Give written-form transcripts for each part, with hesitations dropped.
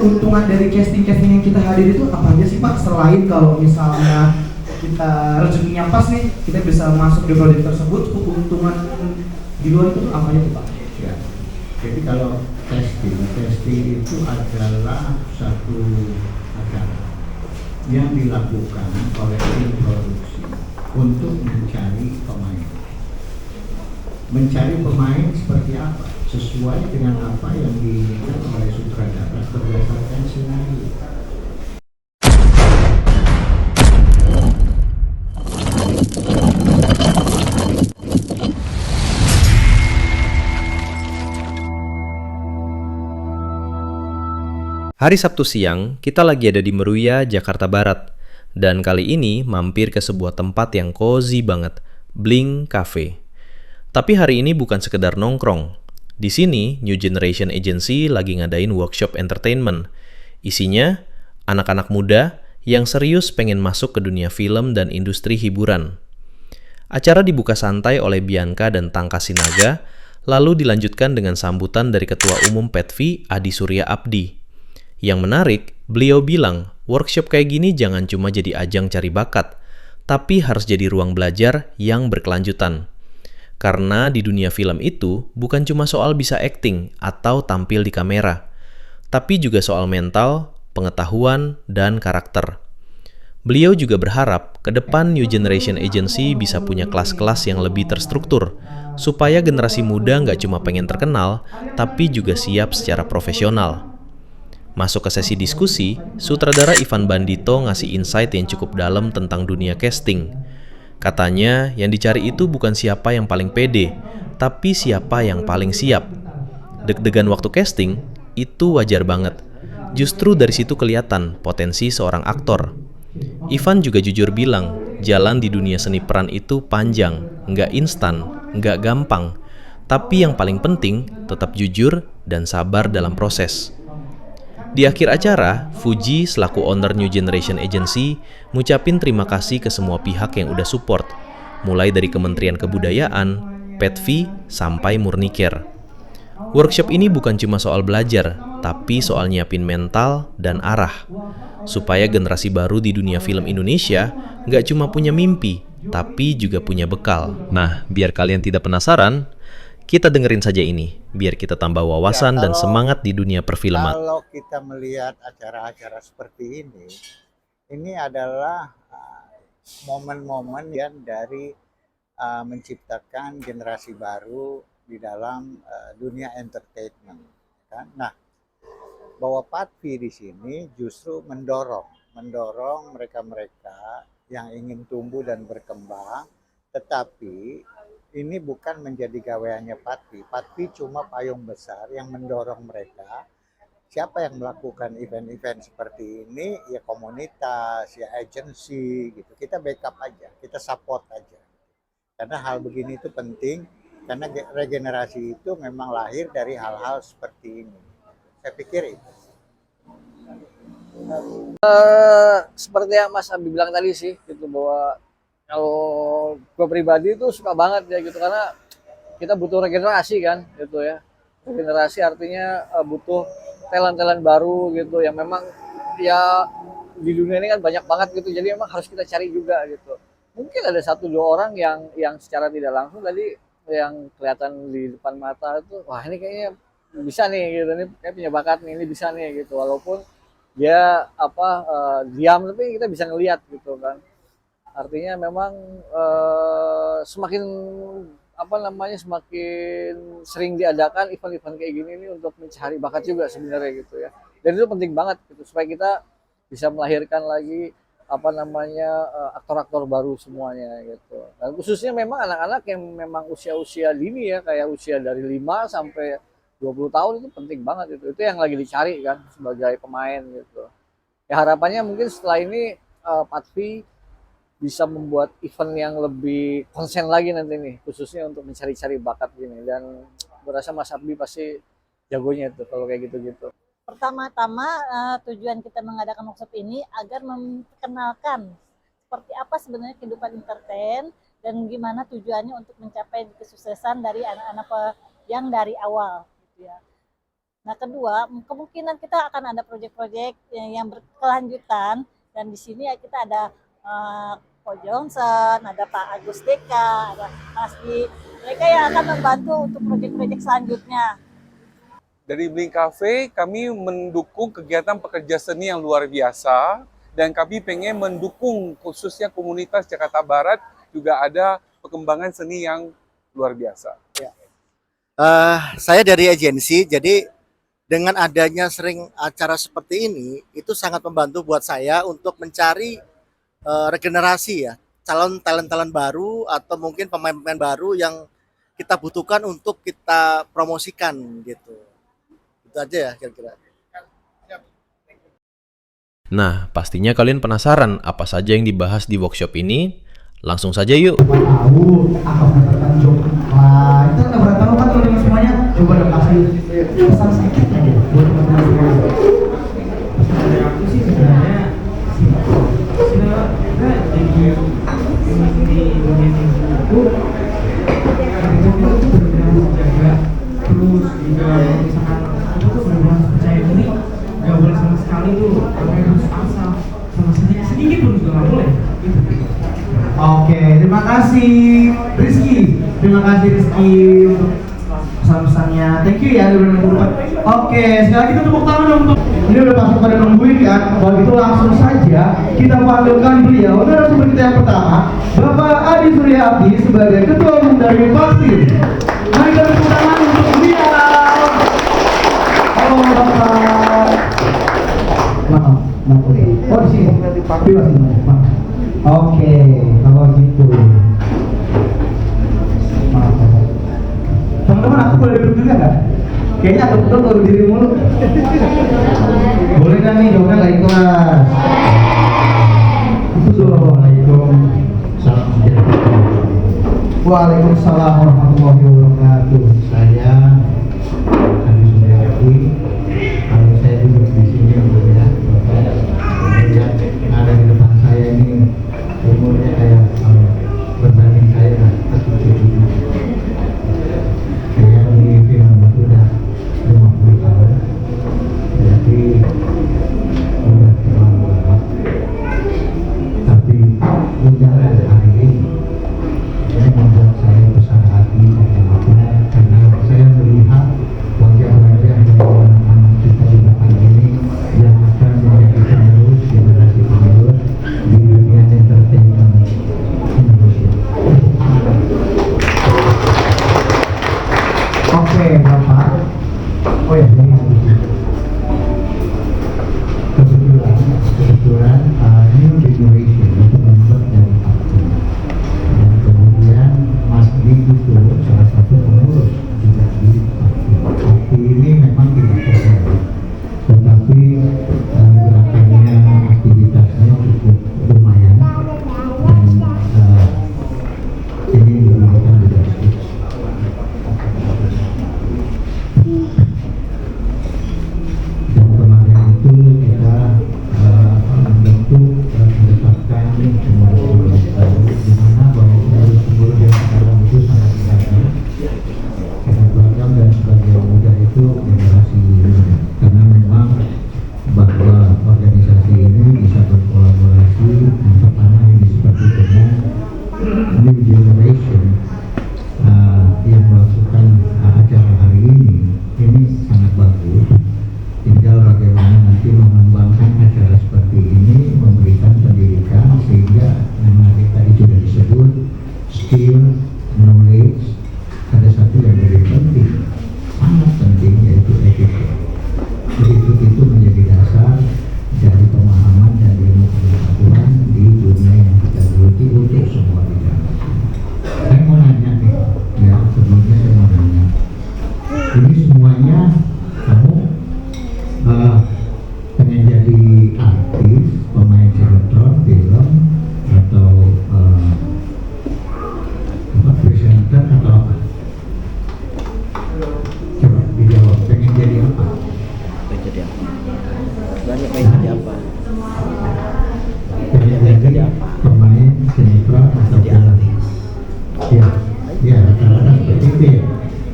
Keuntungan dari casting-casting yang kita hadir itu apa aja sih Pak? Selain kalau misalnya kita rezekinya pas nih, kita bisa masuk di proyek tersebut, keuntungan di luar itu apa aja tuh Pak? Ya. Jadi kalau testing itu adalah satu acara yang dilakukan oleh tim produksi untuk mencari pemain. Mencari pemain seperti apa? Sesuai dengan apa yang diinginkan oleh sutradara berdasarkan skenario. Hari Sabtu siang, kita lagi ada di Meruya, Jakarta Barat. Dan kali ini mampir ke sebuah tempat yang cozy banget, Blink Cafe. Tapi hari ini bukan sekedar nongkrong. Di sini, New Generation Agency lagi ngadain workshop entertainment. Isinya, anak-anak muda yang serius pengen masuk ke dunia film dan industri hiburan. Acara dibuka santai oleh Bianca dan Tangka Sinaga, lalu dilanjutkan dengan sambutan dari Ketua Umum PETVI, Adi Surya Abdi. Yang menarik, beliau bilang, workshop kayak gini jangan cuma jadi ajang cari bakat, tapi harus jadi ruang belajar yang berkelanjutan. Karena di dunia film itu bukan cuma soal bisa acting atau tampil di kamera, tapi juga soal mental, pengetahuan, dan karakter. Beliau juga berharap ke depan New Generation Agency bisa punya kelas-kelas yang lebih terstruktur, supaya generasi muda nggak cuma pengen terkenal, tapi juga siap secara profesional. Masuk ke sesi diskusi, sutradara Ivan Bandito ngasih insight yang cukup dalam tentang dunia casting. Katanya, yang dicari itu bukan siapa yang paling pede, tapi siapa yang paling siap. Deg-degan waktu casting, itu wajar banget. Justru dari situ kelihatan potensi seorang aktor. Ivan juga jujur bilang, jalan di dunia seni peran itu panjang, nggak instan, nggak gampang. Tapi yang paling penting, tetap jujur dan sabar dalam proses. Di akhir acara, Fuji selaku owner New Generation Agency ngucapin terima kasih ke semua pihak yang udah support, mulai dari Kementerian Kebudayaan, PETVI, sampai Murnicare. Workshop ini bukan cuma soal belajar, tapi soal nyiapin mental dan arah, supaya generasi baru di dunia film Indonesia nggak cuma punya mimpi, tapi juga punya bekal. Nah, biar kalian tidak penasaran, kita dengerin saja ini, biar kita tambah wawasan dan semangat di dunia perfilman. Kalau kita melihat acara-acara seperti ini adalah momen-momen yang dari menciptakan generasi baru di dalam dunia entertainment. Kan? Nah, bahwa PATVI di sini justru mendorong mereka-mereka yang ingin tumbuh dan berkembang, tetapi ini bukan menjadi gaweannya PATVI. PATVI cuma payung besar yang mendorong mereka. Siapa yang melakukan event-event seperti ini, ya komunitas, ya agensi, gitu. Kita backup aja, kita support aja. Karena hal begini itu penting, karena regenerasi itu memang lahir dari hal-hal seperti ini. Saya pikir itu. Seperti yang Mas Abi bilang tadi sih, gitu bahwa kalau gue pribadi itu suka banget ya gitu karena kita butuh regenerasi kan gitu ya. Regenerasi artinya butuh talent-talent baru gitu yang memang ya di dunia ini kan banyak banget gitu. Jadi memang harus kita cari juga gitu. Mungkin ada satu dua orang yang secara tidak langsung tadi yang kelihatan di depan mata itu wah ini kayaknya bisa nih gitu, ini kayak punya bakat nih, ini bisa nih gitu. Walaupun dia diam tapi kita bisa ngelihat gitu kan. Artinya memang semakin semakin sering diadakan event-event kayak gini ini untuk mencari bakat juga sebenarnya gitu ya. Dan itu penting banget gitu supaya kita bisa melahirkan lagi aktor-aktor baru semuanya gitu. Dan khususnya memang anak-anak yang memang usia-usia dini ya, kayak usia dari 5 sampai 20 tahun itu penting banget itu. Itu yang lagi dicari kan sebagai pemain gitu. Ya harapannya mungkin setelah ini PATVI bisa membuat event yang lebih konsen lagi nanti nih, khususnya untuk mencari-cari bakat gini. Dan berasa Mas Abdi pasti jagonya itu kalau kayak gitu-gitu. Pertama-tama tujuan kita mengadakan workshop ini agar memperkenalkan seperti apa sebenarnya kehidupan entertain dan gimana tujuannya untuk mencapai kesuksesan dari anak-anak yang dari awal gitu ya. Nah, kedua, kemungkinan kita akan ada proyek-proyek yang berkelanjutan, dan di sini ya kita ada Ko Johnson, ada Pak Agus Deka, ada Mas Di. Mereka yang akan membantu untuk proyek-proyek selanjutnya. Dari Bling Cafe, kami mendukung kegiatan pekerja seni yang luar biasa, dan kami pengen mendukung khususnya komunitas Jakarta Barat juga ada perkembangan seni yang luar biasa. Saya dari agensi, jadi dengan adanya sering acara seperti ini, itu sangat membantu buat saya untuk mencari regenerasi ya, calon talent-talent baru atau mungkin pemain-pemain baru yang kita butuhkan untuk kita promosikan gitu. Itu aja ya kira-kira. Nah, pastinya kalian penasaran apa saja yang dibahas di workshop ini? Langsung saja yuk. Tahu apa mendapatkan job. Wah, itu kan udah tahu kan teman-teman semuanya. Coba dong kasih pesan sedikit aja buat teman-teman semua. Dari aku sih sebenarnya jadi di dunia itu jaga terus juga misalkan aku tuh benar-benar percaya diri, nggak boleh sama sekali tuh harus asal sama sedikit pun juga nggak boleh. Oke, terima kasih Rizky. Terima kasih Rizky untuk pesan-pesannya. Thank you ya udah nungguin. Oke, sekali lagi kita tepuk tangan dong untuk ini udah pasti pada nungguin kan. Kalau gitu langsung saja kita panggilkan beliau narasumber kita yang pertama, Bapak Adi Suryati sebagai Ketua Umum dari Vaksin. Mari kita tepuk tangan untuk beliau. Halo Bapak. Maaf. Oh di sini. Bebas ini. Oke, kalau gitu. Maaf. Teman-teman, aku boleh duduk juga nggak? Kayaknya aku betul baru diri mulu. Boleh kan nih, jawabnya nggak ikhlas. Assalamualaikum. Waalaikumsalam warahmatullahi wabarakatuh. Saya Adi Suryati. Kalau saya duduk di sini ya, kemudian ada di depan saya ini umurnya kayak berbanding saya lah, saya di film sudah 50 tahun, jadi sudah terlalu lama. Tapi ujian hari ini membuat saya besar hati karena saya melihat wajah-wajah dari anak-anak kita di depan ini yang akan menjadi penerus generasi penerus di dunia entertainment Indonesia. Oke, Bapak. Oh ya, ini Kebetulan new generation itu membuat dari vaksin, dan kemudian Mas Di itu salah satu pengurus juga di vaksin. Vaksin ini memang tidak terjadi, tetapi gerakannya, aktivitasnya cukup lumayan, dan ini diberikan leadership. Dan kemarin itu kita membentuk mendapatkan pengurus baru, di mana bahwa pengurus yang sekarang itu sangat beragam, dan sebagai muda itu generasi muda, karena memang bahwa organisasi ini bisa berkolaborasi. Yang pertama ini seperti dengan new generation yang melakukan acara hari ini sangat bagus. Tinggal bagaimana nanti mengembangkan acara seperti ini, memberikan pendidikan sehingga yang tadi sudah disebut skill, knowledge, ada satu yang lebih penting, sangat penting, yaitu etika. Jadi itu menjadi dasar dari pemahaman dan ilmu pengetahuan di dunia yang kita geluti untuk semua bidang. Saya mau nanya nih, ya sebelumnya saya mau nanya, ini semuanya kamu pengen jadi artis, pemain sinetron, film, atau presenter atau apa? Coba dijawab, pengen jadi apa? Pengen jadi apa? Pengen jadi apa? Pengen jadi pemain sinetron atau film? Ya, rata-rata seperti itu ya.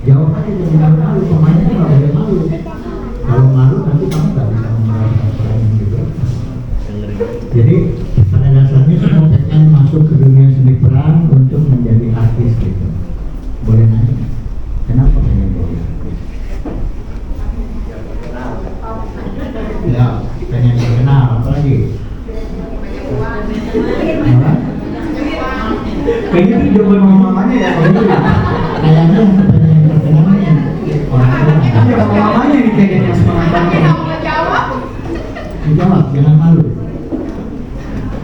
Jawab aja, jangan malu, pemainnya nggak boleh malu. Jadi pada dasarnya semua pengen masuk ke dunia seni peran untuk menjadi artis gitu. Boleh nanya, kenapa pengen jadi artis? Ya, pengen terkenal, apa lagi? Apa? Kayaknya itu jawaban mamanya ya. Kayaknya pengen terkenal yang orang tua. Iya, mamanya ini kayaknya yang semangat banget. Jawab, jangan malu.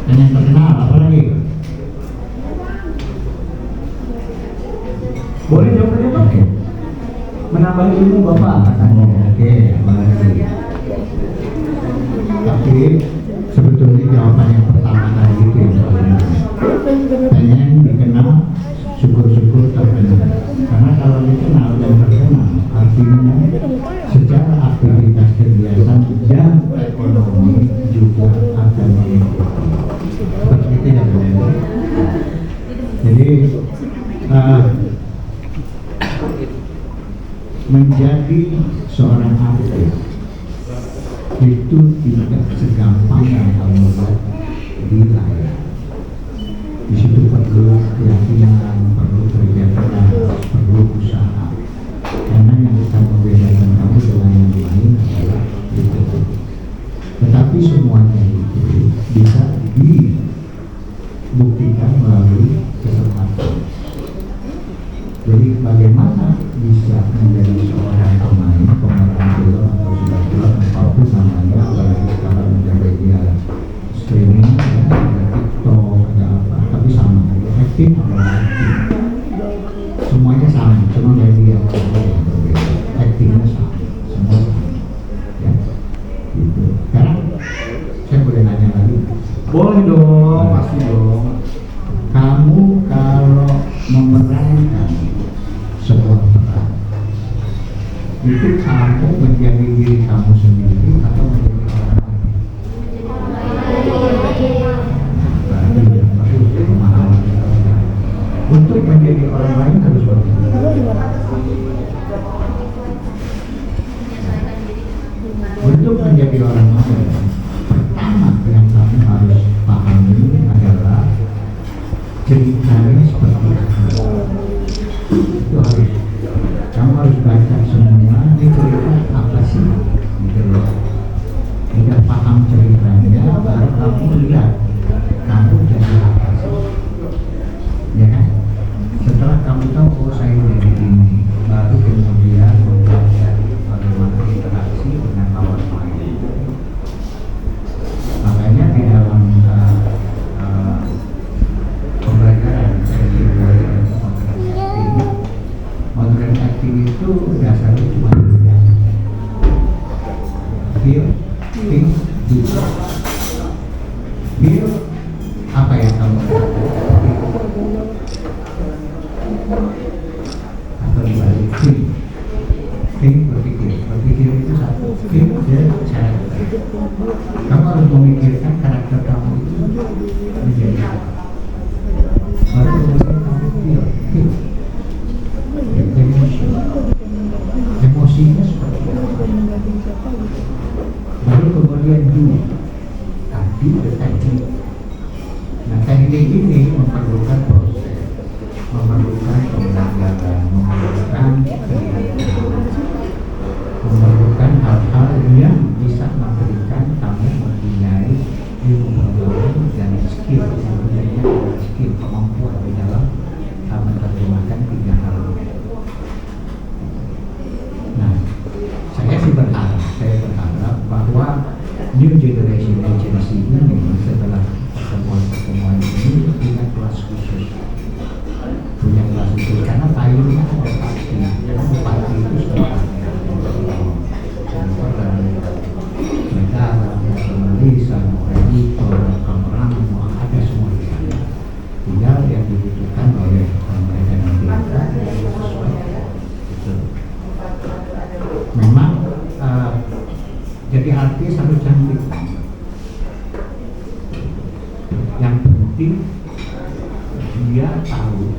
Pengen terkenal, apa lagi? Boleh jawabannya Pak? Oke. Menambah ilmu Bapak katanya. Oke, baik. Tapi sebetulnya jawaban yang pertama tadi itu yang paling benar. Pengen dikenal, syukur-syukur terkenal. Karena kalau dikenal dan terkenal, artinya secara aktivitas kegiatan dan ekonomi juga akan mengikuti. Seperti itu ya benar. Jadi menjadi seorang artis itu tidak segampang yang kamu lihat di layar. Di situ perlu keyakinan, perlu kerja keras, perlu usaha. Karena yang bisa membedakan kamu dengan yang lain adalah itu. Tetapi semuanya itu bisa dibuktikan melalui kesempatan. Jadi bagaimana bisa menjadi seorang pemain, pemeran film atau sinetron apapun namanya, apalagi sekarang ada media streaming, ya, ada TikTok, ada apa, tapi sama, acting adalah acting. Semuanya sama, cuma media yang berbeda, actingnya sama, semua sama, ya, gitu. Sekarang saya boleh nanya lagi? Boleh dong, pasti dong. Kamu kalau memerankan sebuah peran, itu kamu menjadi diri kamu sendiri atau menjadi orang lain? Berarti ya, harus pemahaman. Untuk menjadi orang lain harus bagaimana? Untuk menjadi orang lain, pertama yang kamu harus pahami adalah ceritanya seperti apa. Itu harus, kamu harus baca semua ini cerita apa sih gitu loh. Tidak paham ceritanya baru kamu lihat kamu jadi apa sih, ya kan? Setelah kamu tahu oh saya jadi ini, baru kemudian mempelajari bagaimana interaksi dengan lawan main. Makanya di dalam pembelajaran modern acting itu dasarnya cuma tiga: feel, think, do. Feel apa yang kamu lakukan, atau dibalik think berpikir itu satu, feel dan cara berpikir. Kamu harus memikirkan karakter kamu itu menjadi apa. Baru kemudian kamu feel. Emosinya seperti apa. Baru kemudian do. Tadi teknik. Nah teknik ini memerlukan proses, memerlukan pembelajaran, memerlukan kegiatan, memerlukan hal-hal yang bisa memberikan kamu mempunyai ilmu pengetahuan dan skill, sebenarnya skill, kemampuan di dalam menerjemahkan tiga hal ini. Nah, saya berharap bahwa new generation agency ini setelah pertemuan ini punya kelas khusus, karena payungnya ada pasti, pasti itu sebenarnya negara, penulisan, editor, kameramen, ada semua di sana. Tinggal yang dibutuhkan oleh mereka nanti sesuai. Memang jadi artis harus cantik. Yang penting dia tahu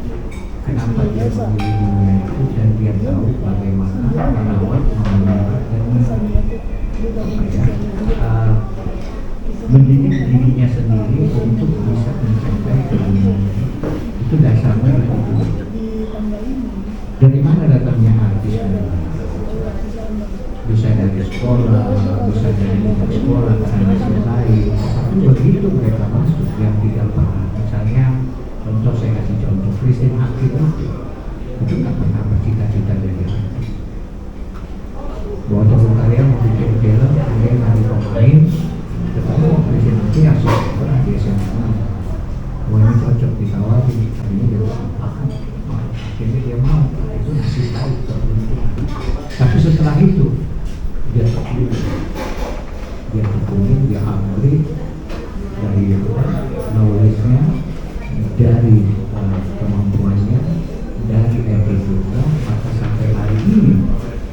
kenapa dia memilih dunia itu dan dia tahu bagaimana merawat, memelihara dan mendidik dirinya sendiri untuk bisa mencapai keinginan. Itu dasarnya itu. Dari mana datangnya artis? Bisa dari sekolah, bisa dari sekolah karena lain. Tapi begitu mereka masuk yang tidak pernah, misalnya contoh saya kasih contoh Christine Hakim itu nggak pernah bercita-cita jadi artis. Bahwa Teguh Karya mau bikin film, kemudian hari pemain, tetapi Christine Hakim asal pernah di SMA. Wah ini cocok ditawari, ini dia apakan, akhirnya dia mau, itu masih tahu terbentuk. Tapi setelah itu dia terpilih, dia terpilih, dia upgrade dari knowledge-nya, dari kemampuannya, dari attitude-nya, maka sampai hari ini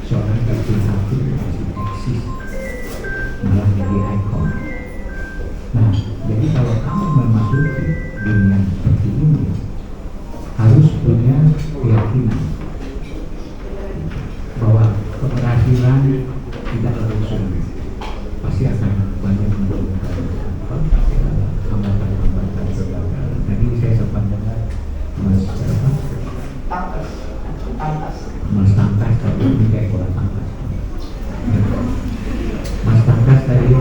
seorang Christine Hakim masih eksis, malah jadi ikon. Nah, jadi kalau kamu memasuki dunia seperti ini, harus punya keyakinan bahwa keberhasilan tidak langsung, pasti akan banyak menemukan hambatan-hambatan kegagalan. Tadi saya sempat dengar Mas Tangkas tadi ini kayak bola tangkas. Mas Tangkas tadi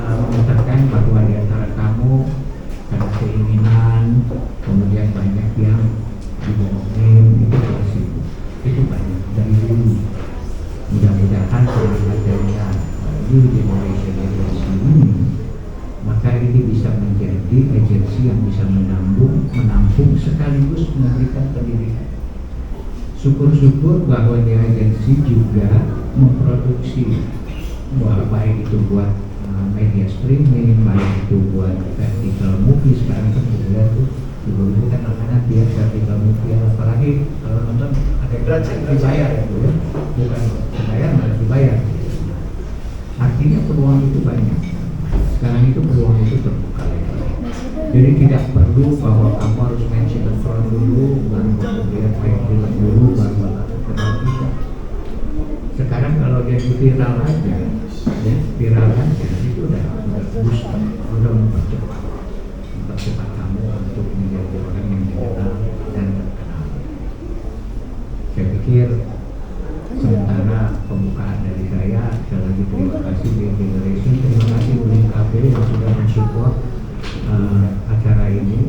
mengatakan bahwa di antara kamu ada keinginan, kemudian banyak yang dibohongin, itu pasti itu banyak dari dulu. Mudah-mudahan dengan adanya new generation ini, maka ini bisa menjadi agensi yang bisa menampung sekaligus memberikan pendidikan. Syukur-syukur bahwa di agensi juga memproduksi, baik itu buat media streaming, baik itu buat vertical movie. Sekarang kan juga tuh dulu kan anak-anak dia vertical movie, apalagi kalau nonton ada gratis dibayar ya, bukan dibayar malah dibayar. Artinya peluang itu banyak. Sekarang itu peluang itu terbuka lebar. Jadi tidak perlu bahwa kamu harus main sinetron dulu, baru kemudian main film dulu, baru kenal kita. Sekarang kalau dia viral aja, ya viral aja itu udah booster, udah mempercepat kamu untuk menjadi orang yang dikenal dan terkenal. Saya pikir sementara pembukaan dari saya, sekali lagi terima kasih New Generation, terima kasih Bling Cafe yang sudah mensupport acara ini.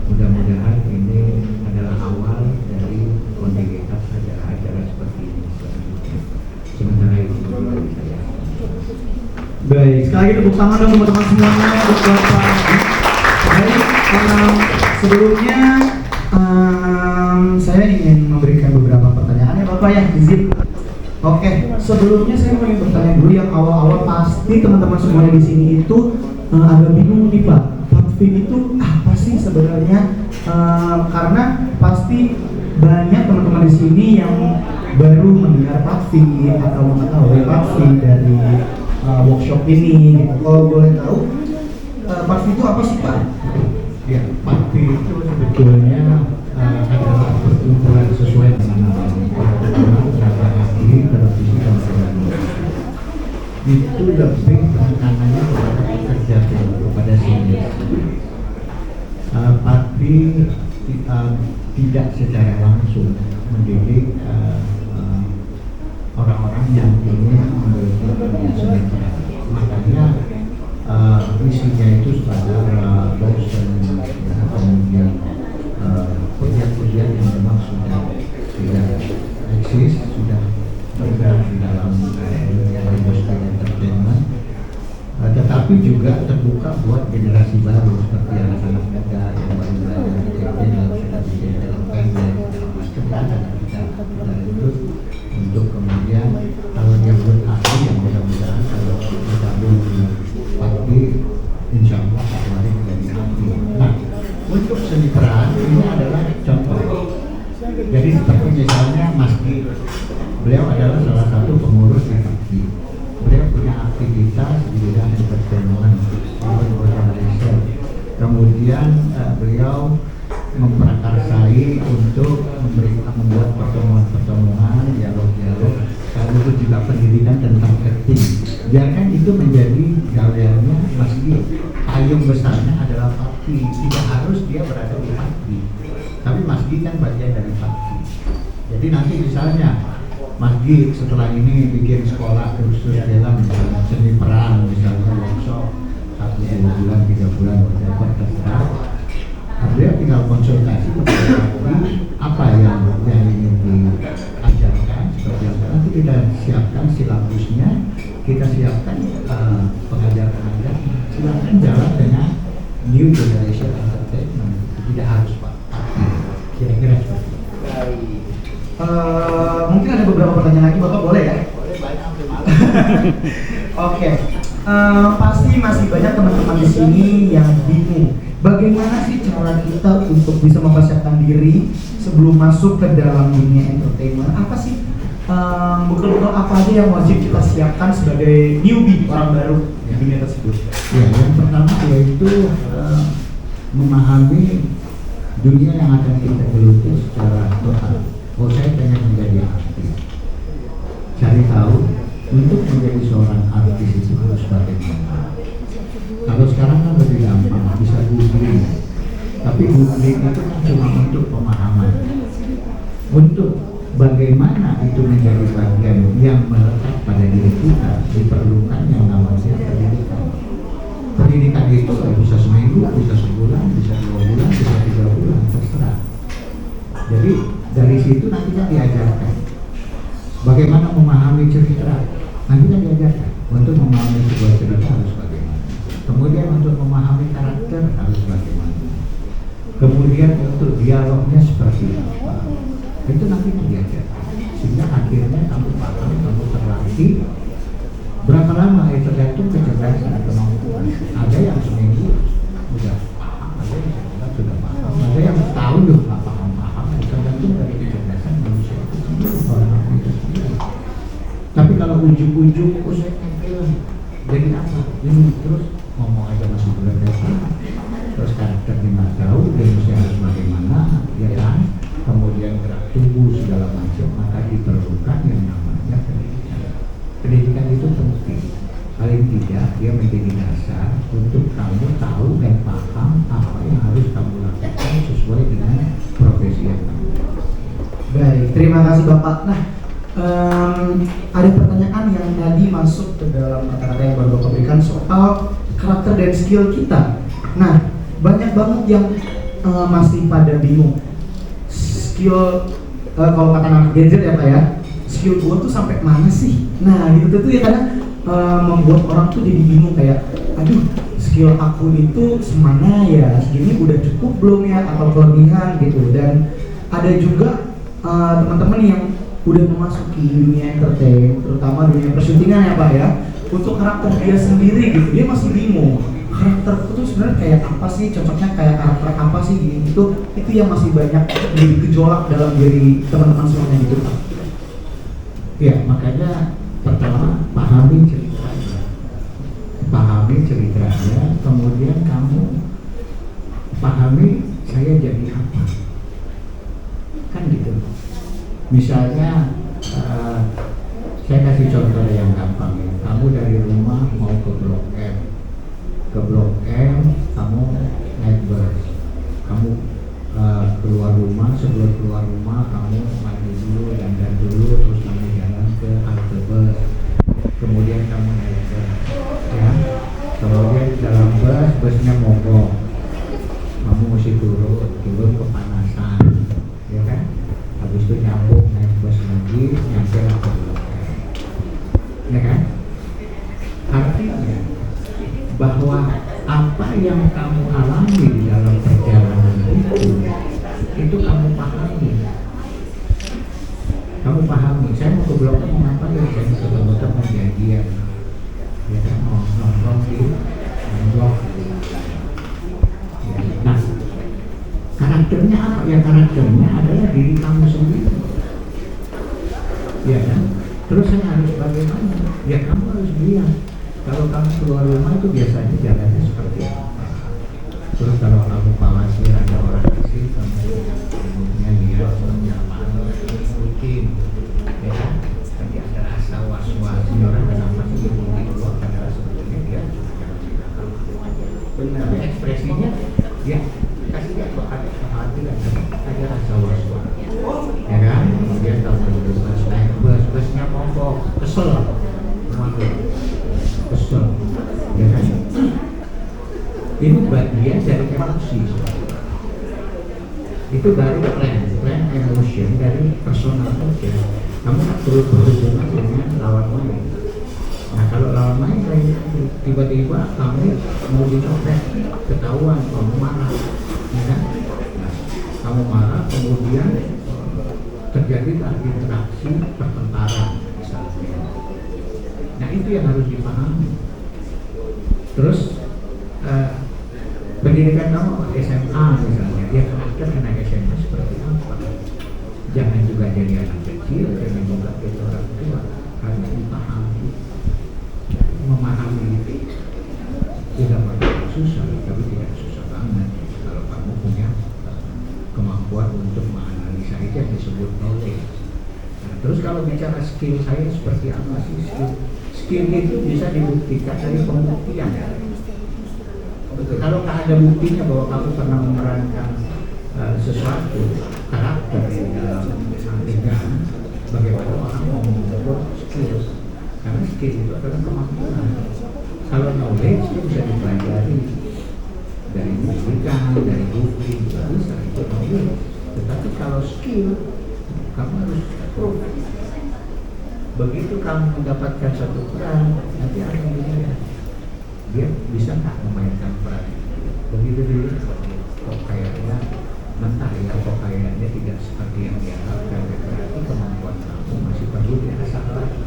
Mudah-mudahan ini adalah awal dari kontinuitas acara-acara seperti ini selanjutnya. Sementara itu dari saya. Baik, sekali lagi tepuk tangan dong teman-teman semuanya untuk Bapak. Baik, sebelumnya saya ingin memberikan beberapa pertanyaan ya Bapak ya, izin. Oke, sebelumnya saya mau bertanya dulu yang awal-awal, pasti teman-teman semuanya di sini itu agak bingung nih Pak. Patfin itu apa sih sebenarnya? Karena pasti banyak teman-teman di sini yang baru mendengar Patfin atau mengetahui Patfin dari workshop ini. Gitu. Kalau boleh tahu, Patfin itu apa sih Pak? Ya, Patfin itu sebetulnya adalah perkumpulan sesuai dengan namanya televisi dan film. Itu lebih penekanannya kepada pekerja kepada senior. Tapi tidak secara langsung mendidik orang-orang yang ingin memiliki dunia seni. Makanya misinya itu sekedar dosen, kemudian proyek-proyek yang memang sudah eksis, sudah bergerak di dalam industri entertainment, tetapi juga terbuka buat generasi baru seperti anak-anak muda yang baru belajar di channel, sudah bikin film pendek, segala macam kita itu untuk kemudian kalau dia buat ahli yang mudah-mudahan kalau kita pasti insya Allah hari menjadi ahli. Nah, untuk seni peran ini adalah contoh. Jadi seperti misalnya Mas Ki, beliau adalah salah satu pengurus di Patfin. Beliau punya aktivitas di bidang entertainment, organizer. Kemudian beliau memprakarsai untuk membuat pertemuan-pertemuan, dialog-dialog, sekaligus juga pendidikan tentang acting. Biarkan itu menjadi galernya Mas masjid. Payung besarnya adalah fakti, tidak harus dia berada di fakti. Tapi masjid kan bagian dari fakti. Jadi nanti misalnya masjid setelah ini bikin sekolah khusus dalam misalnya seni peran, misalnya workshop 1, 2 bulan, 3 bulan, whatever, terserah. Dia tinggal konsultasi apa yang ingin diajarkan seperti apa. Nanti kita siapkan silabusnya, kita siapkan pengajar-pengajar, silakan jalan dengan new generation entertainment. Tidak harus Pak. Kira-kira seperti itu. Mungkin ada beberapa pertanyaan lagi, Bapak boleh ya? Boleh, banyak sampai malam. Oke. Pasti masih banyak teman-teman di sini yang bingung. Bagaimana sih cara kita untuk bisa mempersiapkan diri sebelum masuk ke dalam dunia entertainment? Apa sih bekal-bekal apa aja yang wajib kita siapkan sebagai newbie, orang baru di dunia tersebut? Ya, yang pertama yaitu memahami dunia yang akan kita geluti secara total. Oh, saya pengen menjadi artis. Cari tahu untuk menjadi seorang artis itu harus bagaimana. Kalau sekarang kan lebih gampang, bisa googling. Tapi googling itu kan cuma untuk pemahaman. Untuk bagaimana itu menjadi bagian yang melekat pada diri kita, diperlukan yang namanya pendidikan. Pendidikan itu bisa seminggu, bisa sebulan, bisa 2 bulan, bisa 3 bulan, terserah. Jadi dari situ nanti kan diajarkan bagaimana memahami cerita. Nanti kan diajarkan untuk memahami sebuah cerita harus bagaimana. Kemudian untuk memahami karakter harus bagaimana. Kemudian untuk dialognya seperti apa. Itu nanti kan diajarkan. Sehingga akhirnya kamu paham, kamu terlatih. Berapa lama? Tergantung kecerdasan dan kemampuan. Ada yang seminggu sudah paham, ada yang sebulan sudah paham, ada yang setahun juga nggak paham. Tergantung dari kecerdasan manusia itu sendiri, orang itu sendiri. Tapi kalau ujung-ujung, saya tampil jadi apa? Ini terus ngomong aja masih belum terus karakternya nggak tahu, dia mesti harus bagaimana, ya kan? Kemudian gerak tubuh segala macam, maka diperlukan yang namanya pendidikan. Pendidikan itu penting. Paling tidak dia menjadi dasar untuk kamu tahu dan paham apa yang harus kamu lakukan sesuai dengan profesi yang kamu. Baik, terima kasih Bapak. Nah, ada pertanyaan yang tadi masuk ke dalam kata-kata yang baru Bapak berikan soal karakter dan skill kita. Nah, banyak banget yang masih pada bingung. Skill, kalau kata anak gadget ya Pak ya, skill gue tuh sampai mana sih? Nah, gitu tuh ya kadang membuat orang tuh jadi bingung kayak, aduh, skill aku itu semana ya, segini udah cukup belum ya, atau kelebihan gitu. Dan ada juga teman-teman yang udah memasuki dunia entertain, terutama dunia persyutingan ya Pak ya, untuk karakter dia sendiri gitu, dia masih bingung karakterku tuh sebenarnya kayak apa sih, cocoknya kayak karakter apa sih gitu. Itu yang masih banyak jadi gejolak dalam diri teman-teman semuanya gitu Pak. Ya, makanya pertama pahami ceritanya, kemudian kamu pahami saya jadi apa, kan gitu. Misalnya saya kasih contoh yang gampang ya. Kamu dari rumah mau ke Blok M, kamu naik bus, kamu keluar rumah, sebelum keluar rumah kamu mandi dulu, dandan dulu, terus kamu jalan ke halte bus, kemudian kamu naik bus, ya. Kemudian dalam busnya mogok, kamu mesti turun kepanasan, ya kan? Habis itu nyambung naik bus lagi, nyampe ke Blok M, ya kan? Artinya bahwa apa yang kamu alami di dalam perjalanan itu kamu pahami. Saya mau ke Blok M mau ngapain? Saya mau ke motor mau janjian, ya kan, mau nongkrong di Blok. Nah, karakternya apa? Ya karakternya adalah diri kamu sendiri, ya kan? Terus saya harus bagaimana? Ya kamu harus lihat. Kalau kamu keluar rumah itu biasanya jalannya seperti apa. Terus kalau kamu khawatir ada orang asing, kamu umumnya lihat penyamaan mungkin, ya kan? Tapi ada rasa was-was, orang kenapa sih mungkin keluar, padahal sebetulnya dia juga tidak. benar ekspresinya ya kasih dia kok ada kekhawatiran, ada rasa was-was, ya kan? Kemudian tahun 2012 naik bus-busnya mogok, kesel, kesel, ya kan? Ini bagian dari emosi. Itu baru plan emotion dari personal aja. Kamu kan perlu berhubungan dengan lawan main. Nah kalau lawan main kayak tiba-tiba kamu mau dicopet, ketahuan kamu marah, ya kan? Nah, kamu marah kemudian terjadilah interaksi pertengkaran misalnya. Nah itu yang harus dipahami. Terus pendidikan kamu SMA misalnya, ya karakter anak SMA seperti apa? Jangan juga jadi anak kecil, jangan juga jadi orang tua, harus dipahami. Memahami itu tidak begitu susah, tapi tidak susah banget kalau kamu punya kemampuan untuk menganalisa itu yang disebut knowledge. Nah, terus kalau bicara skill saya seperti apa sih skill itu bisa dibuktikan dari pembuktian. Kalau nggak ada buktinya bahwa kamu pernah memerankan sesuatu karakter di dalam adegan, bagaimana orang mau mengukur skill? Karena skill itu adalah kemampuan. Kalau knowledge itu bisa dipelajari dari pendidikan, dari bukti, juga bisa itu knowledge. Tetapi kalau skill, kamu harus prove. Begitu kamu mendapatkan satu peran, nanti akan dilihat dia bisa nggak memainkan peran itu. Begitu dulu, kok kayaknya mentah ya, kok kayaknya tidak seperti yang diharapkan, berarti kemampuan kamu masih perlu diasah lagi.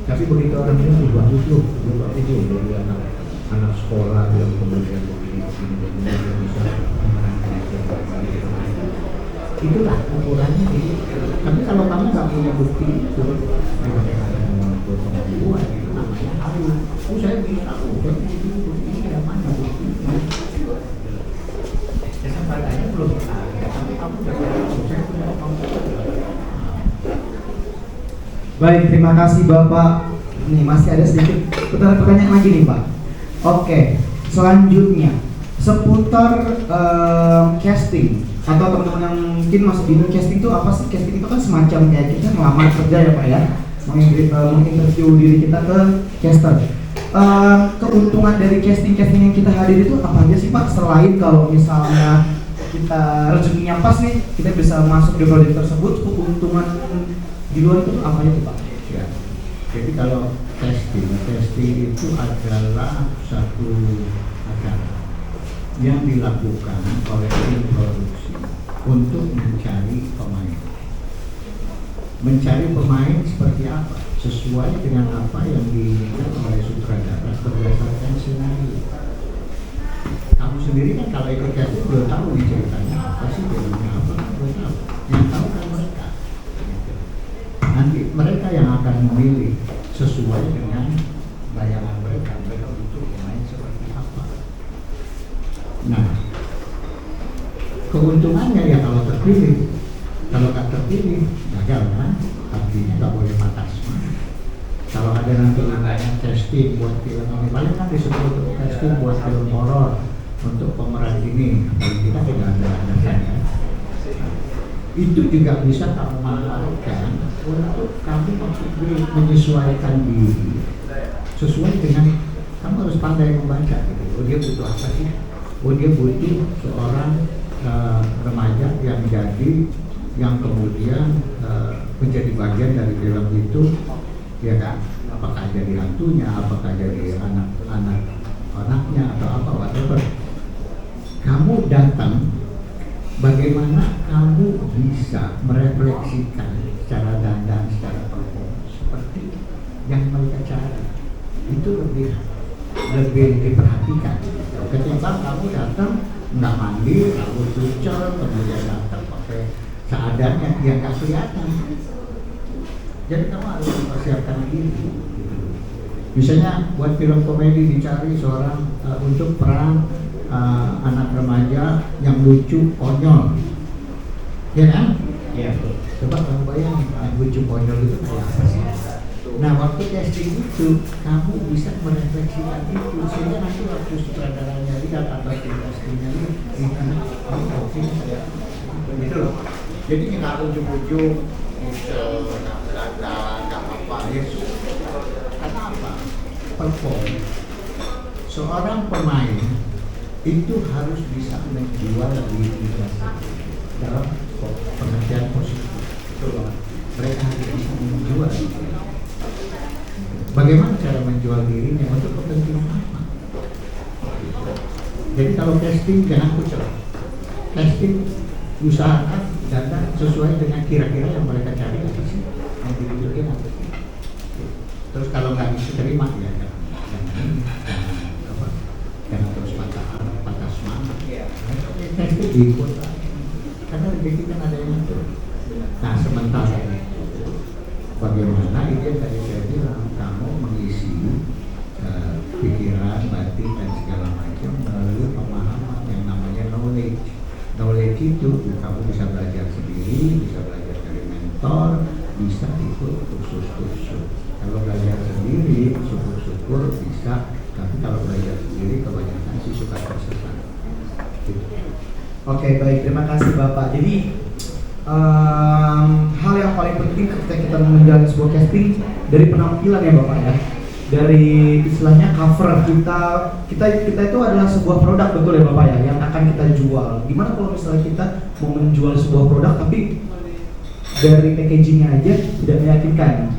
Tapi begitu orang itu bagus loh, itu dari anak sekolah yang kemudian begini bisa memerankan itulah ukurannya. Tapi kalau kamu nggak punya bukti itu, bagaimana mengukur kemampuan itu namanya halu. Saya bisa, bukti yang mana buktinya? Kesempatannya belum ada, tapi kamu dapat saya punya kemampuan. Baik, terima kasih Bapak. Nih masih ada sedikit pertanyaan lagi nih Pak. Oke, selanjutnya seputar casting atau teman-teman yang mungkin masih bingung casting itu apa sih? Casting itu kan semacam kayak kita ngelamar kerja ya Pak ya, menginterview diri kita ke caster. Keuntungan dari casting yang kita hadir itu apa aja sih Pak? Selain kalau misalnya kita rezekinya pas nih, kita bisa masuk di proyek tersebut, keuntungan di luar itu apa itu Pak? Ya. Jadi kalau testing itu adalah satu acara yang dilakukan oleh tim produksi untuk mencari pemain. Mencari pemain seperti apa? Sesuai dengan apa yang diinginkan oleh sutradara berdasarkan skenario. Kamu sendiri kan kalau ikut casting belum tahu nih ceritanya apa sih, filmnya apa, belum tahu. Yang tahu kan mereka. Nanti mereka yang akan memilih sesuai dengan bayangan mereka butuh pemain seperti apa. Nah, keuntungannya ya kalau terpilih, kalau nggak terpilih gagal kan, artinya nggak boleh patah semangat. Kalau ada nanti casting buat film ini, paling kan disebut casting buat film horor untuk pemeran ini, kita tidak ada kan. Itu juga bisa kamu manfaatkan untuk kamu menyesuaikan diri sesuai dengan kamu harus pandai membaca gitu. Oh dia butuh apa sih? Oh dia butuh seorang remaja yang kemudian menjadi bagian dari film itu, ya kan? Apakah jadi hantunya, apakah jadi anaknya atau apa, whatever. Kamu datang, bagaimana kamu bisa merefleksikan secara dandan, secara performa seperti yang mereka cari, itu lebih diperhatikan. Ketika kamu datang nggak mandi, kamu cucel, kemudian datang pakai seadanya, yang nggak kelihatan. Jadi kamu harus mempersiapkan diri. Misalnya buat film komedi dicari seorang untuk peran anak remaja yang lucu, konyol, ya kan? Ya. Coba kamu bayangin, yang lucu konyol itu kayak apa sih? Nah, waktu casting itu kamu bisa merefleksikan itu sehingga nanti waktu sutradaranya lihat atau tim castingnya lihat, ini oke saya gitu loh. Jadi nggak ujung-ujung muncul nggak apa ya sudah. Karena apa? Perform. Seorang pemain itu harus bisa menjual dirinya dalam pengertian positif. Betul. Mereka harus bisa menjual. Bagaimana cara menjual dirinya untuk kepentingan apa? Jadi kalau casting jangan kucel. Casting usahakan data sesuai dengan kira-kira yang mereka cari apa sih, yang dibutuhkan apa sih. Terus kalau nggak bisa terima ya jangan terus patah semangat. Casting diikut karena rezeki kan ada yang ngatur. Nah sementara bagaimana ini tadi saya bilang kamu mengisi pikiran, batin dan segala macam melalui pemahaman yang namanya knowledge. Knowledge itu kamu bisa belajar sendiri, bisa belajar dari mentor, bisa ikut kursus-kursus. Kalau belajar sendiri, syukur-syukur bisa. Tapi kalau belajar sendiri kebanyakan sih suka tersesat. Gitu. Oke, baik, terima kasih Bapak. Jadi hal yang paling penting ketika kita menjalani sebuah casting dari penampilan ya Bapak ya, dari istilahnya cover kita itu adalah sebuah produk, betul ya Bapak ya, yang akan kita jual. Gimana kalau misalnya kita mau menjual sebuah produk tapi dari packagingnya aja tidak meyakinkan?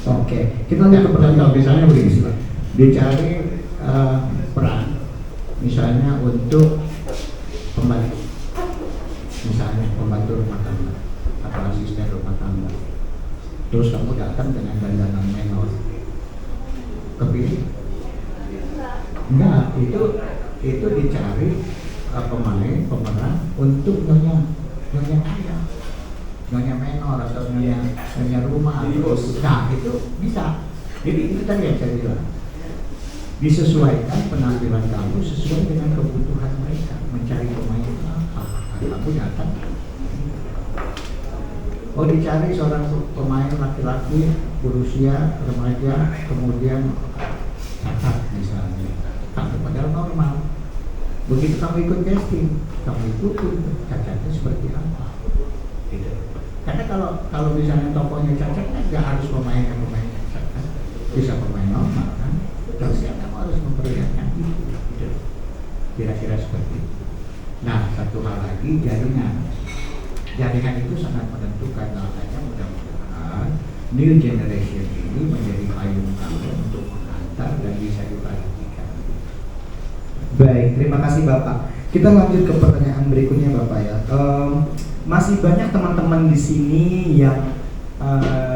Oke, kita lanjut ke pertanyaan. Misalnya begini, dicari peran, misalnya untuk pembantu, misalnya pembantu rumah tangga atau asisten rumah tangga. Terus kamu datang dengan dandanan menor, kepilih? Enggak, itu dicari pemeran untuk nyonya kaya, nyonya menor atau nyonya rumah. Nah itu bisa. Jadi itu tadi yang saya bilang, disesuaikan penampilan kamu sesuai dengan kebutuhan mereka, mencari pemain apa. Kamu datang, oh dicari seorang pemain laki-laki berusia remaja, kemudian cacat misalnya, kamu padahal normal. Begitu kamu ikut casting, kamu ikutin cacatnya seperti apa. Gitu. Karena kalau misalnya tokohnya cacat, kan nggak harus pemain cacat, kan? Bisa pemain normal kan. Terus kamu harus memperlihatkan itu. Gitu. Kira-kira seperti itu. Nah, satu hal lagi, jaringan. Jaringan itu sangat menentukan. Makanya mudah-mudahan new generation ini menjadi payung kamu untuk mengantar dan bisa diperhatikan. Baik, terima kasih Bapak. Kita lanjut ke pertanyaan berikutnya Bapak ya. Masih banyak teman-teman di sini yang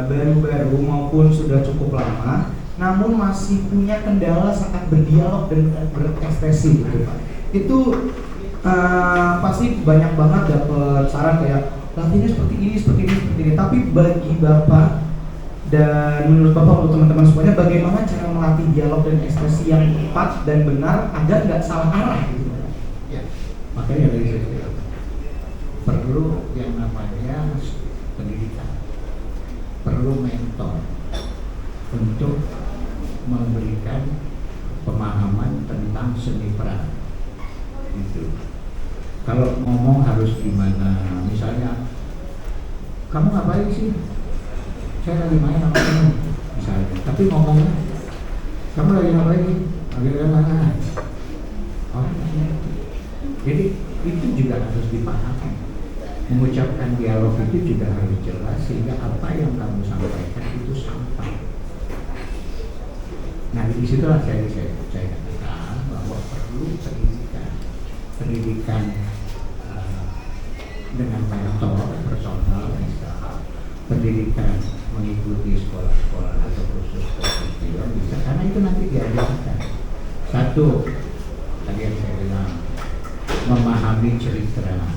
baru-baru maupun sudah cukup lama, namun masih punya kendala saat berdialog dan berekspresi gitu Pak. Itu pasti banyak banget dapat saran kayak latihannya seperti ini. Tapi bagi Bapak dan menurut Bapak, untuk teman-teman semuanya, bagaimana cara melatih dialog dan ekspresi yang tepat dan benar agar nggak salah arah gitu? Ya, makanya dari saya perlu yang namanya pendidikan, perlu mentor untuk memberikan pemahaman tentang seni peran. Gitu. Kalau ngomong harus gimana, misalnya kamu ngapain sih? Saya lagi main sama kamu misalnya, tapi ngomongnya kamu lagi ngapain sih? Lagi mana? Oh, jadi itu juga harus dipahami. Mengucapkan dialog itu juga harus jelas sehingga apa yang kamu sampaikan itu sampai. Nah, disitulah saya katakan bahwa perlu pendidikan dengan mentor personal, bisa pendidikan mengikuti sekolah-sekolah atau kursus-kursus bisa, karena itu nanti diajarkan. Satu, tadi yang saya bilang, memahami cerita,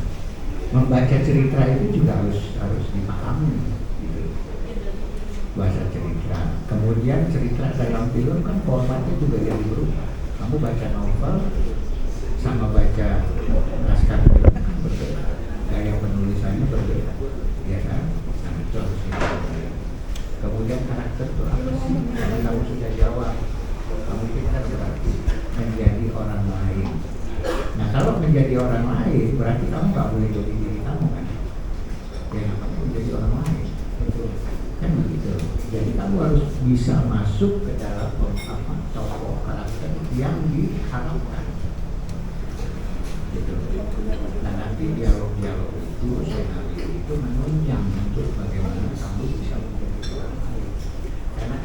membaca cerita itu juga harus dipahami, gitu. Bahasa cerita, kemudian cerita dalam film kan formatnya juga jadi berubah. Kamu baca novel sama baca naskah film kan berbeda, gaya penulisannya berbeda, ya kan? Nah itu harus dipahami. Kemudian kemudian karakter itu apa sih? Karena kamu sudah jawab, kamu pintar berarti menjadi orang lain. Nah kalau menjadi orang lain berarti kamu nggak boleh jadi diri kamu kan? Ya namanya menjadi orang lain, betul kan begitu. Jadi kamu harus bisa masuk ke dalam apa tokoh karakter yang diharapkan. Gitu. Nah nanti dialog-dialog itu, skenario itu menunjang untuk bagaimana kamu bisa menjadi orang lain. Karena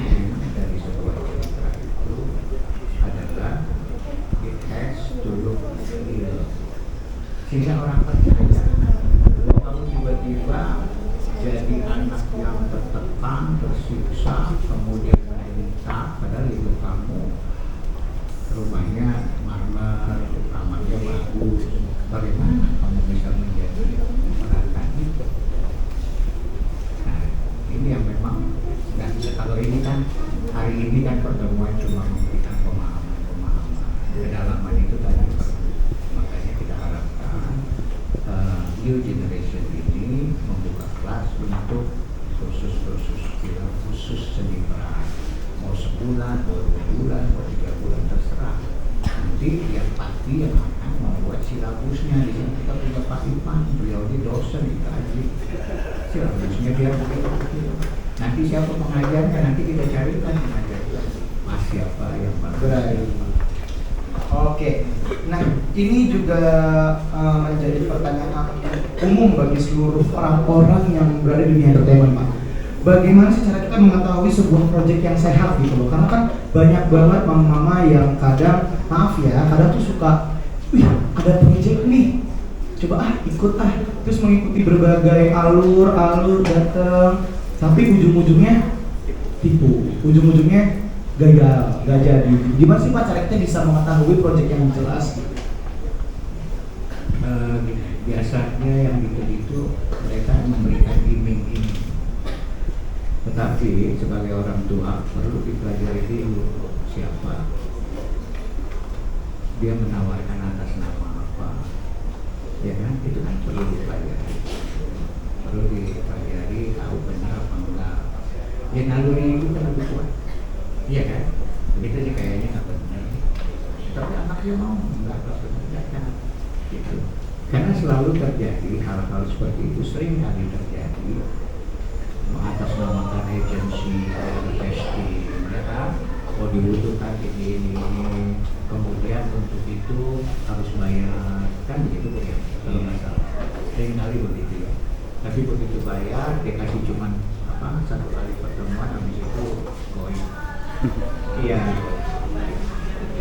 memang dari sebuah cerita itu adalah it has to look real. Sehingga orang percaya. Kalau kamu tiba-tiba jadi anak yang tertekan, tersiksa, kemudian menderita, padahal hidup kamu rumahnya marmer, kamarnya bagus, bagaimana kamu bisa menjadi orang itu? Nah, ini yang memang nggak bisa. Kalau ini kan hari ini kan pertemuan cuma memberikan pemahaman, kedalaman itu tadi perlu. Makanya kita harapkan new generation ini membuka kelas untuk khusus film khusus seni peran. Mau sebulan, mau 2 bulan, mau 3 bulan terserah. Nanti yang pasti yang akan membuat silabusnya. Di sini kita punya Pak Ipan, beliau ini dosen di KJ. Silabusnya dia begitu. Nanti siapa pengajarnya, nanti kita carikan pengajarnya. Mas siapa yang bagus. Oke, nah ini juga menjadi pertanyaan umum bagi seluruh orang-orang yang berada di dunia entertainment, Pak. Bagaimana sih cara kita mengetahui sebuah proyek yang sehat gitu loh? Karena kan banyak banget mama-mama yang kadang, maaf ya, kadang tuh suka, wih ada proyek nih, coba ikut terus mengikuti berbagai alur datang, tapi ujung-ujungnya tipu, ujung-ujungnya gagal, gak jadi. Gimana sih Pak cara kita bisa mengetahui proyek yang jelas? Biasanya yang gitu-gitu mereka memberikan iming-iming. Tetapi sebagai orang tua perlu dipelajari dulu siapa dia, menawarkan atas nama apa, ya kan? Itu kan perlu dipelajari, tahu benar apa enggak. Ya naluri itu kan lebih kuat, iya kan? Begitu sih kayaknya nggak benar, tapi anaknya mau nggak benar kan? Gitu. Karena selalu terjadi hal-hal seperti itu, sering kali terjadi. Mengatasnamakan agensi, casting, ya kan? Oh dibutuhkan ini, kemudian untuk itu harus bayar, kan begitu ya? Kalau nggak salah, sering kali begitu ya. Tapi begitu bayar, dikasih cuman apa? 1 kali pertemuan, habis itu goyang. Iya.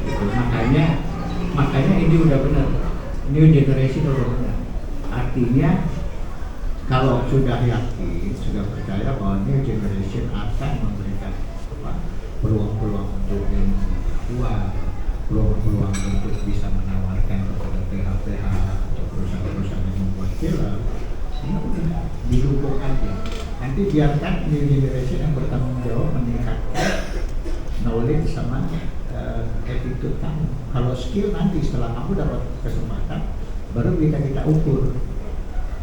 Gitu. Makanya ini udah benar. New generation udah benar. Artinya kalau sudah yakin, sudah percaya bahwa new generation akan memberikan peluang-peluang untuk yang uang, peluang-peluang untuk bisa menawarkan kepada PH-PH atau perusahaan-perusahaan yang membuat film, ya udah didukung aja. Nanti biarkan new generation yang bertanggung jawab meningkatkan knowledge sama attitude kamu. Kalau skill nanti setelah kamu dapat kesempatan, baru kita ukur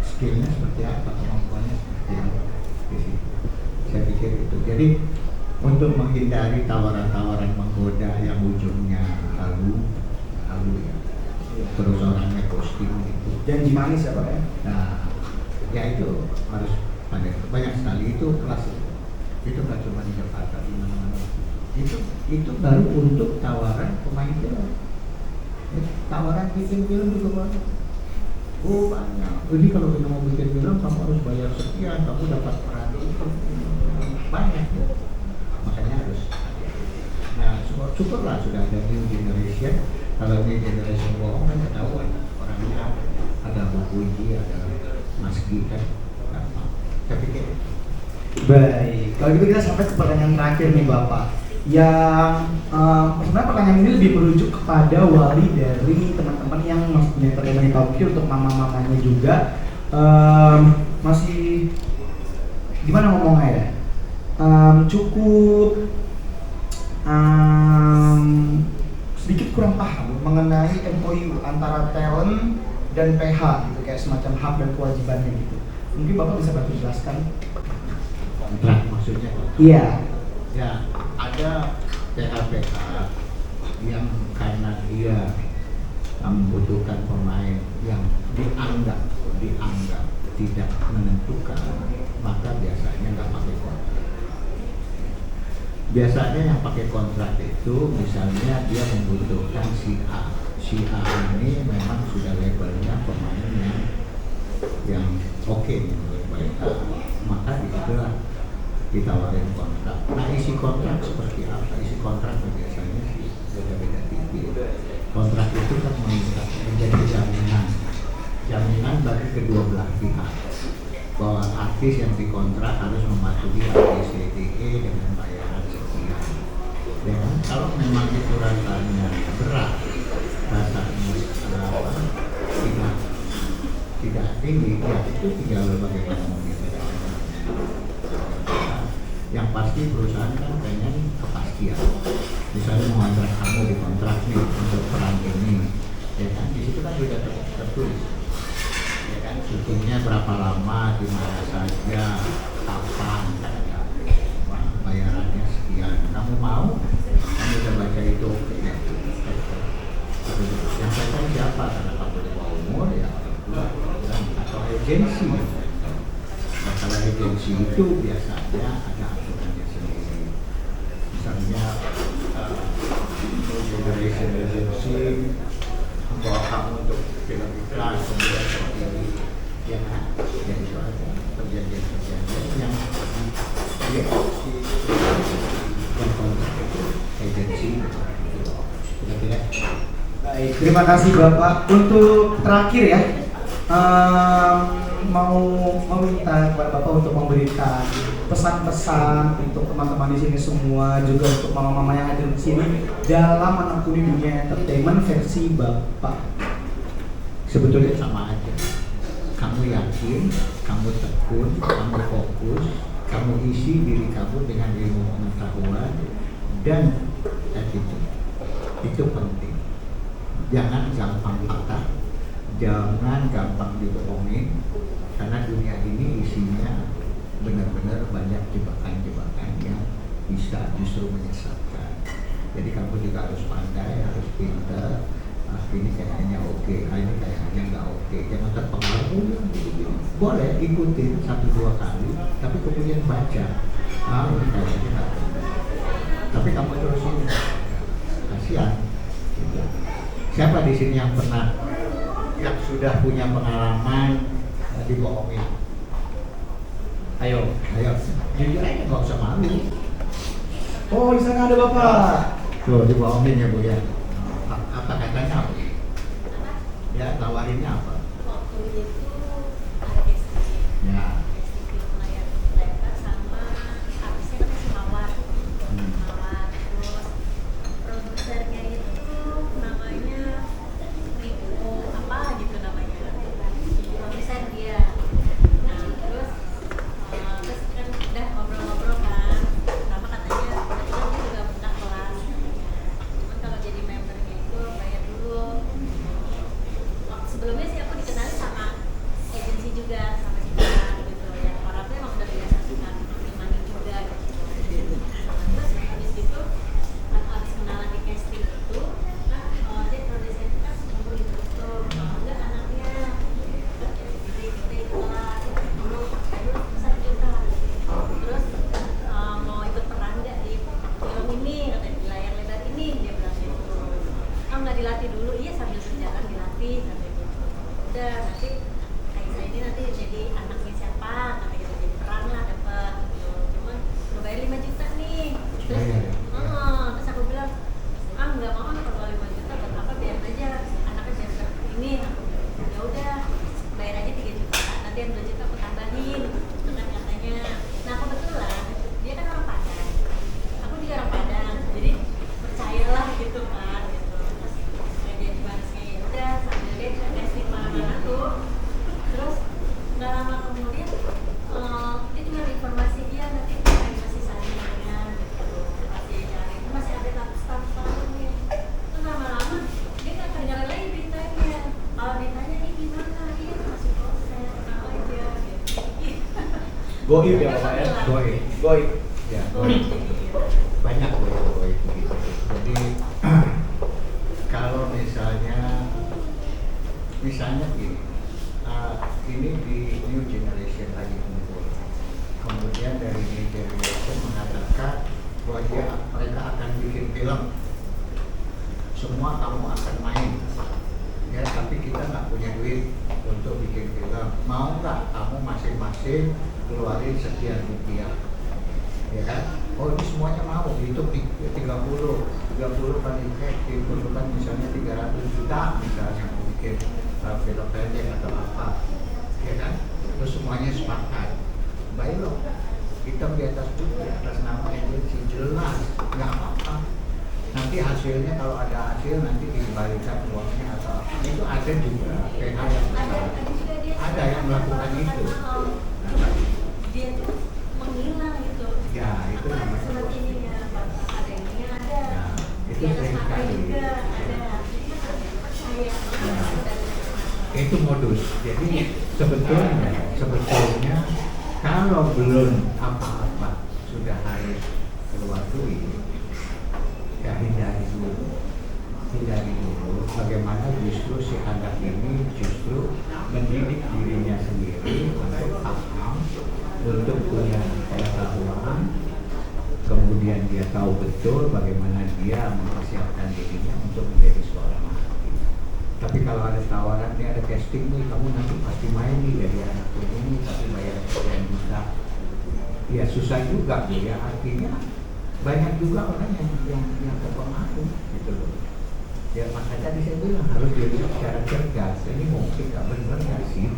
skillnya seperti apa, kemampuannya seperti apa. Saya pikir itu. Jadi untuk menghindari tawaran-tawaran menggoda yang ujungnya halu ya, terus orangnya posting gitu. Janji manis ya Pak ya? Nah, ya itu harus ada banyak sekali itu kelas itu nggak cuma di Jakarta, di mana-mana. Itu baru untuk tawaran pemain film. Tawaran bikin film juga banyak. Oh banyak. Jadi kalau kita mau bikin film kamu harus bayar sekian, kamu dapat peran itu banyak ya. Makanya harus. Nah syukurlah sudah ada new generation. Kalau new generation bohong kan ketahuan orangnya ada buku ini, ada Mas Gita, apa? Saya pikir. Baik. Kalau gitu kita sampai ke pertanyaan terakhir nih Bapak. Yang sebenarnya pertanyaan ini lebih merujuk kepada wali dari teman-teman yang masih punya entertainment di Tokyo, untuk mama-mamanya juga. Masih gimana ngomongnya ya? Cukup sedikit kurang paham mengenai MOU antara talent dan PH gitu, kayak semacam hak dan kewajibannya gitu. Mungkin Bapak bisa bantu jelaskan? Kontrak maksudnya Iya. ya ada PHPK yang karena dia membutuhkan pemain yang dianggap tidak menentukan, maka biasanya nggak pakai kontrak. Biasanya yang pakai kontrak itu misalnya dia membutuhkan si A ini memang sudah levelnya pemain yang oke menurut mereka, maka disitulah ditawarin kontrak. Nah, isi kontrak seperti apa? Isi kontrak biasanya sih beda-beda tipis. Kontrak itu kan menjadi jaminan bagi kedua belah pihak bahwa artis yang dikontrak harus mematuhi ABCDE dengan bayaran sekian. Dan kalau memang itu rasanya berat, rasanya tidak tinggi, ya itu tinggal bagaimana mau dibedakan. Yang pasti perusahaan kan pengen kepastian. Misalnya mengontrak kamu di kontrak nih untuk peran ini, ya kan di situ kan sudah tertulis, ya kan syutingnya berapa lama, di mana saja, kapan, kan ya. Wah, bayarannya sekian. Kamu mau? Kamu udah baca itu? Ya. Yang saya siapa? Karena kamu di bawah umur ya atau agensi. Nah, kalau agensi itu biasanya ada aturannya sendiri. Misalnya generation agency membawa kamu untuk film iklan, kemudian seperti ini, ya kan? Ya itu ada perjanjian yang dia opsi yang kontrak itu agensi. Kira-kira. Baik, terima kasih Bapak. Untuk terakhir ya, mau meminta kepada Bapak untuk memberikan pesan-pesan untuk teman-teman di sini semua, juga untuk mama-mama yang ada di sini dalam menekuni dunia entertainment versi Bapak. Sebetulnya sama aja. Kamu yakin, kamu tekun, kamu fokus, kamu isi diri kamu dengan ilmu pengetahuan dan attitude. Itu penting. Jangan gampang patah, jangan gampang dibohongin, karena dunia ini isinya benar-benar banyak jebakan-jebakan yang bisa justru menyesatkan. Jadi kamu juga harus pandai, harus pintar. Ini kayaknya oke, ini kayaknya nggak oke. Jangan terpengaruh. Boleh ikutin 1-2 kali, tapi kemudian baca. Ini kayaknya nggak oke. Tapi kamu terusin, kasihan. Siapa di sini yang pernah, yang sudah punya pengalaman dibohongin? Ayo, jujur aja, nggak usah malu. Oh, di sana ada Bapak. Tuh, dibohongin ya Bu ya. Apa katanya apa? Ya, tawarinnya apa? Ya. Goib ya Bapak ya? Goib. Goib. Ya, goib. Banyak goib begitu. Jadi kalau misalnya gini, ini di new generation lagi kumpul. Kemudian dari new generation mengatakan bahwa mereka akan bikin film. Semua kamu akan main. Ya, tapi kita nggak punya duit untuk bikin film. Mau nggak kamu masing-masing keluarin sekian rupiah? Ya kan? Oh, ini semuanya mau. Itu 30 kali diperlukan misalnya 300 juta misalnya bikin film pendek atau apa, ya kan? Terus semuanya sepakat. Baik loh, kita di atas putih atas nama agensi jelas, nggak apa-apa. Nanti hasilnya kalau ada hasil nanti dikembalikan uangnya atau apa. Itu ada juga PH yang besar. Ada yang melakukan itu. Nah, dia tuh menghilang gitu. ya itu namanya. Seperti ini ya, ada ini ada. Ya, itu Di atas sering mata kali. juga ada. Percaya. Itu modus. Jadi sebetulnya kalau belum apa-apa sudah harus keluar duit, ya hindari dulu. Bagaimana justru si anak ini justru mendidik dirinya sendiri untuk paham, untuk punya pengetahuan, kemudian dia tahu betul bagaimana dia mempersiapkan dirinya untuk menjadi seorang hakim. Tapi kalau ada tawaran, nih ada casting nih, kamu nanti pasti main nih dari anak ini, tapi bayar sekian juta. Ya susah juga Bu ya, artinya banyak juga orang yang terpengaruh gitu loh. Ya makanya tadi saya bilang harus dilihat secara cerdas. Ini mungkin nggak benar nggak sih?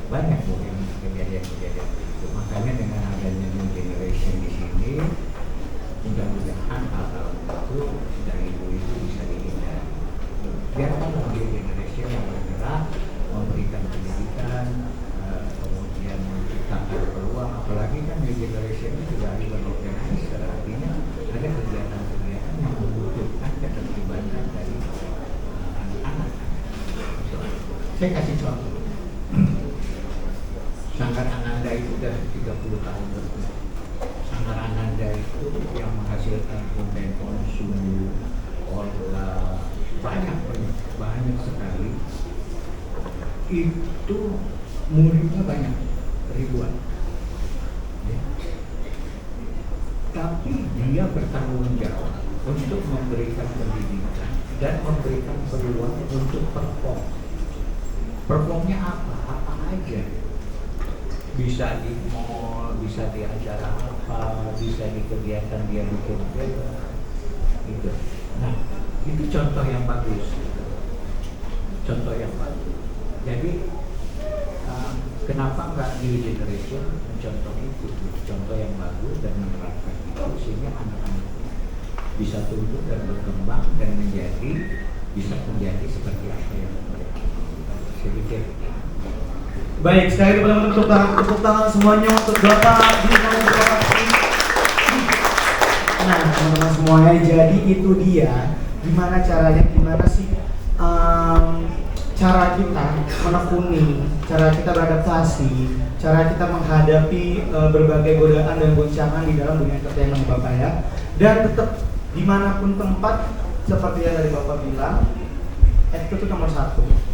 Banyak Bu yang kejadian-kejadian itu. Makanya dengan adanya new generation di sini, mudah-mudahan hal-hal itu dari ibu-ibu bisa dihindari. Biarkan new generation yang bergerak, memberikan pendidikan, kemudian menciptakan peluang. Apalagi kan new generation ini sudah event organizer, artinya ada kegiatan-kegiatan yang membutuhkan keterlibatan dari anak-anak. Saya kasih contoh. Sanggar Ananda itu sudah 30 tahun lebih. Sanggar Ananda itu yang menghasilkan konten konsum, banyak sekali. Itu muridnya banyak, ribuan. Ya. Tapi dia bertanggung jawab untuk memberikan pendidikan dan memberikan peluang untuk perform. Performnya apa? Apa aja? Bisa di mall, bisa di acara apa, bisa di kegiatan dia bikin gitu. Nah, itu contoh yang bagus. Contoh yang bagus. Jadi kenapa nggak new generation mencontoh itu, contoh yang bagus dan menerapkan itu sehingga anak-anak bisa tumbuh dan berkembang dan bisa menjadi seperti apa yang mereka saya pikir. Baik, sekali lagi teman-teman tepuk tangan semuanya untuk Bapak di Nah, teman-teman semuanya, jadi itu dia gimana sih cara kita menekuni, cara kita beradaptasi, cara kita menghadapi berbagai godaan dan goncangan di dalam dunia entertainment Bapak ya. Dan tetap dimanapun tempat seperti yang tadi Bapak bilang, itu tuh nomor 1.